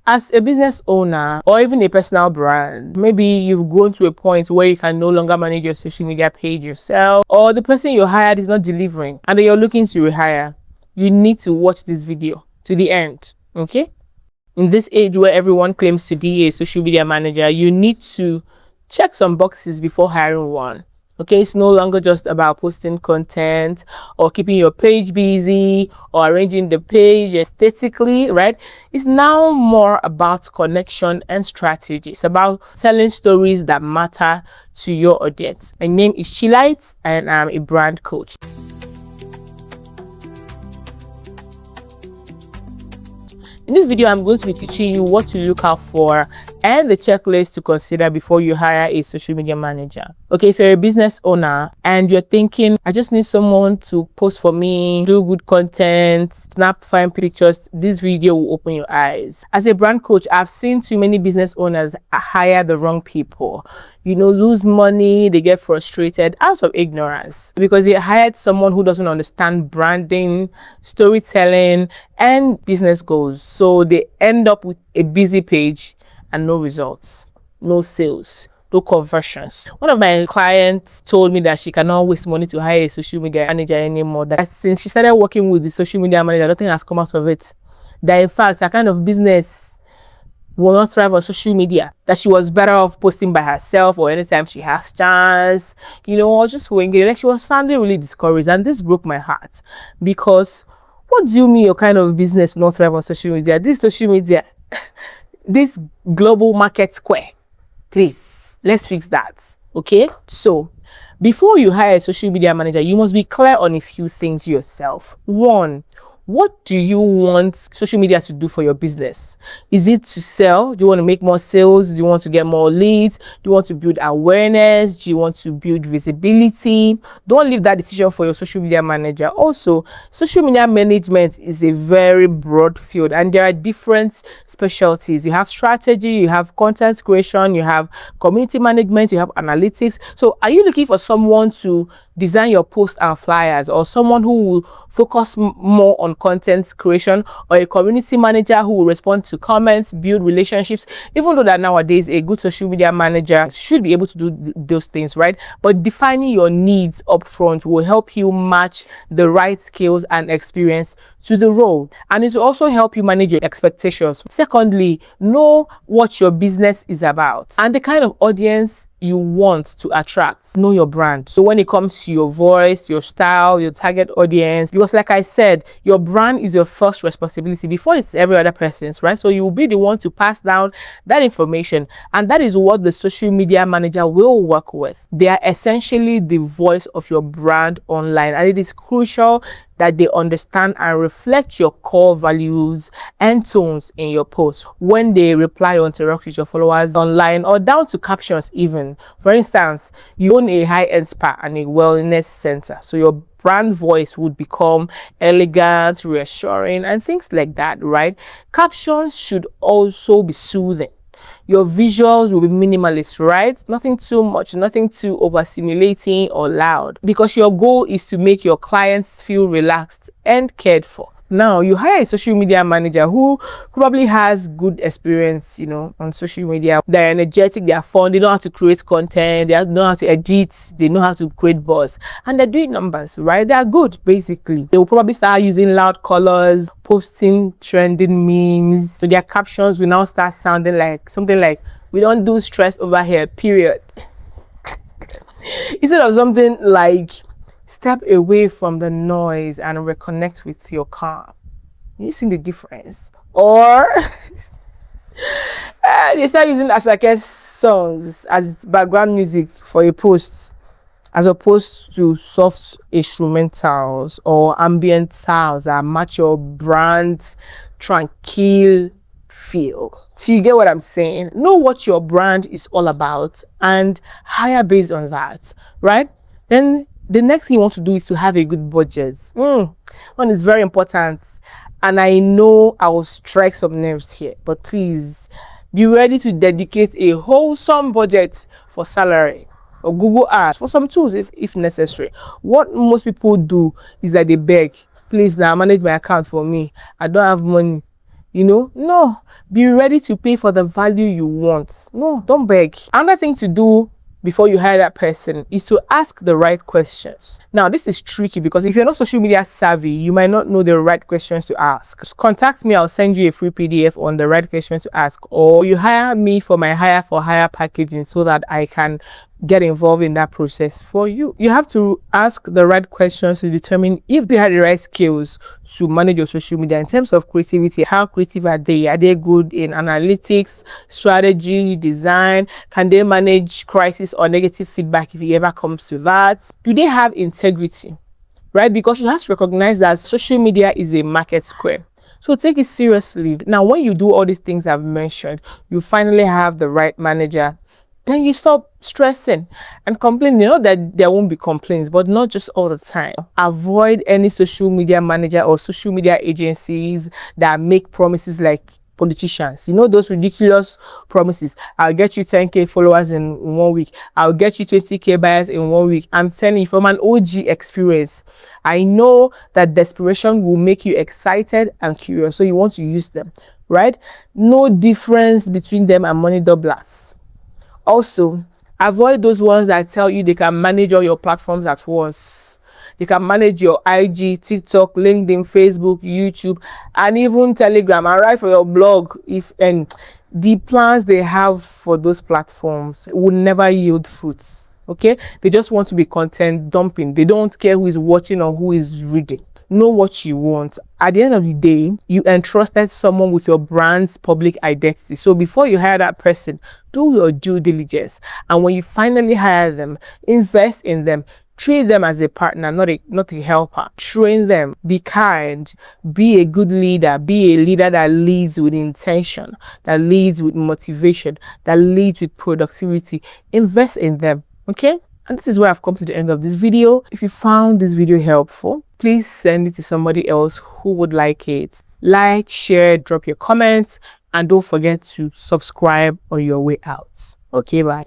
As a business owner or even a personal brand, maybe you've grown to a point where you can no longer manage your social media page yourself, or the person you hired is not delivering and then you're looking to rehire. You need to watch this video to the end, okay? In this age where everyone claims to be a social media manager, you need to check some boxes before hiring one. Okay, it's no longer just about posting content or keeping your page busy or arranging the page aesthetically, right? It's now more about connection and strategy. It's about telling stories that matter to your audience. My name is Chilite and I'm a brand coach. In this video, I'm going to be teaching you what to look out for and the checklist to consider before you hire a social media manager. Okay, if you're a business owner and you're thinking, I just need someone to post for me, do good content, snap fine pictures, this video will open your eyes. As a brand coach, I've seen too many business owners hire the wrong people. Lose money, they get frustrated out of ignorance because they hired someone who doesn't understand branding, storytelling, and business goals. So they end up with a busy page and no results, no sales, no conversions. One of my clients told me that she cannot waste money to hire a social media manager anymore. That since she started working with the social media manager, nothing has come out of it. That in fact, her kind of business will not thrive on social media. That she was better off posting by herself or anytime she has chance, or just winging it. Like, she was sounding really discouraged, and this broke my heart because what do you mean your kind of business will not thrive on social media? This social media, this global market square, please, let's fix that. Okay, so before you hire a social media manager, you must be clear on a few things yourself. One, what do you want social media to do for your business? Is it to sell? Do you want to make more sales? Do you want to get more leads? Do you want to build awareness? Do you want to build visibility? Don't leave that decision for your social media manager. Also, social media management is a very broad field and there are different specialties. You have strategy, you have content creation, you have community management, you have analytics. So are you looking for someone to design your posts and flyers, or someone who will focus more on content creation, or a community manager who will respond to comments, build relationships? Even though that nowadays a good social media manager should be able to do those things, right? But defining your needs upfront will help you match the right skills and experience to the role, and it will also help you manage your expectations. Secondly, know what your business is about and the kind of audience you want to attract. Know your brand. So when it comes to your voice, your style, your target audience, because like I said, your brand is your first responsibility before it's every other person's, right? So you will be the one to pass down that information, and that is what the social media manager will work with. They are essentially the voice of your brand online, and it is crucial that they understand and reflect your core values and tones in your posts when they reply or interact with your followers online, or down to captions even. For instance, you own a high-end spa and a wellness center, so your brand voice would become elegant, reassuring, and things like that, right? Captions should also be soothing. Your visuals will be minimalist, right? Nothing too much, nothing too overstimulating or loud, because your goal is to make your clients feel relaxed and cared for. Now, you hire a social media manager who probably has good experience, on social media. They're energetic, they're fun, they know how to create content, they know how to edit, they know how to create buzz, and they're doing numbers, right? They're good, basically. They will probably start using loud colors, posting trending memes. So their captions will now start sounding like something like, "We don't do stress over here, period." Instead of something like, "Step away from the noise and reconnect with your calm." You see the difference? Or they start using Ashake songs as background music for a post, as opposed to soft instrumentals or ambient sounds that match your brand's tranquil feel. So you get what I'm saying? Know what your brand is all about and hire based on that, right? Then the next thing you want to do is to have a good budget. One is very important, and I know I will strike some nerves here, but please be ready to dedicate a wholesome budget for salary or Google Ads, for some tools if necessary. What most people do is that they beg, "Please now manage my account for me. I don't have money." No, be ready to pay for the value you want. No, don't beg. Another thing to do before you hire that person is to ask the right questions. Now, this is tricky because if you're not social media savvy, you might not know the right questions to ask. Just contact me, I'll send you a free PDF on the right questions to ask, or you hire me for my hire for hire packaging so that I can get involved in that process for you. You have to ask the right questions to determine if they have the right skills to manage your social media. In terms of creativity, how creative are they? Are they good in analytics, strategy, design? Can they manage crisis or negative feedback if it ever comes to that? Do they have integrity? Right? Because you have to recognize that social media is a market square. So take it seriously. Now, when you do all these things I've mentioned, you finally have the right manager, then you stop stressing and complaining. You know that there won't be complaints, but not just all the time. Avoid any social media manager or social media agencies that make promises like politicians. Those ridiculous promises. I'll get you 10K followers in 1 week. I'll get you 20K buyers in 1 week. I'm telling you from an OG experience. I know that desperation will make you excited and curious, so you want to use them, right? No difference between them and money doublers. Also, avoid those ones that tell you they can manage all your platforms at once. They can manage your IG, TikTok, LinkedIn, Facebook, YouTube, and even Telegram, and write for your blog. The plans they have for those platforms will never yield fruits. Okay? They just want to be content dumping. They don't care who is watching or who is reading. Know what you want. At the end of the day, you entrusted someone with your brand's public identity. So before you hire that person, do your due diligence. And when you finally hire them, invest in them. Treat them as a partner, not a helper. Train them. Be kind. Be a good leader. Be a leader that leads with intention, that leads with motivation, that leads with productivity. Invest in them. Okay? And this is where I've come to the end of this video. If you found this video helpful, please send it to somebody else who would like it. Like, share, drop your comments, and don't forget to subscribe on your way out. Okay, bye.